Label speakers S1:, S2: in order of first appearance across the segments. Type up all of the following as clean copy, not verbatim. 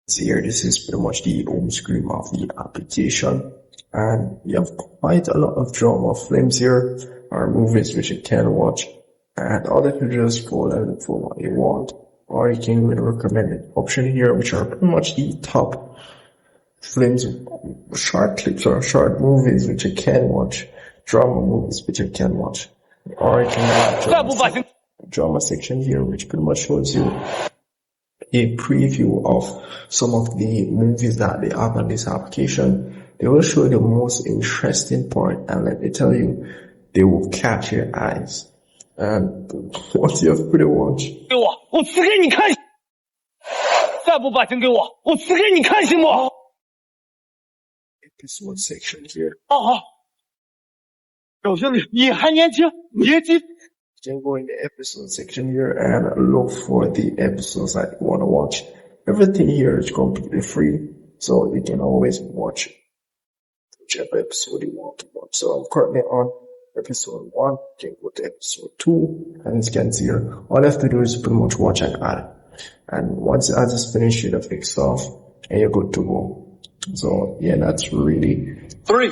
S1: So here, this is pretty much the home screen of the application, and you have quite a lot of drama films here, or movies which you can watch, and all that you just scroll and look for what you want, or you can go with recommended option here, which are pretty much the top films, short clips or short movies which you can watch, drama movies which you can watch, or you can go to drama section here, which pretty much shows you a preview of some of the movies that they have on this application. They will show you the most interesting part, and let me tell you, they will catch your eyes. And what you have pretty much episode section here. You can go in the episode section here and look for the episodes that you want to watch. Everything here is completely free, so you can always watch whichever episode you want to watch. So I'm currently on episode 1. You can go to episode 2, and as you can see here, all you have to do is pretty much watch an ad. And once the ad is finished, you have fixed off, and you're good to go. So yeah, that's really 3.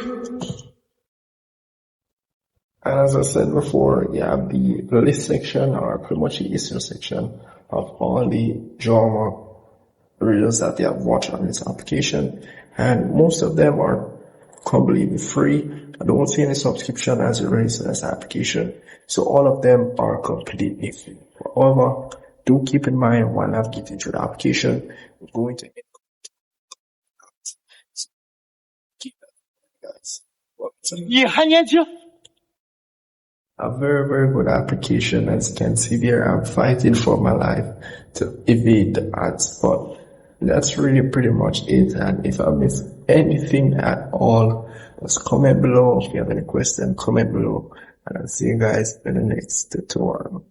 S1: And as I said before, you have the list section, or pretty much the history section of all the drama reels that you have watched on this application. And most of them are completely free. I don't see any subscription as it relates to this application. So all of them are completely free. However, do keep in mind while navigating through the application, we're going to keep that, guys. A very, very good application. As you can see there, I'm fighting for my life to evade the ads, but that's really pretty much it. And if I miss anything at all, just comment below. If you have any question, comment below, and I'll see you guys in the next tutorial.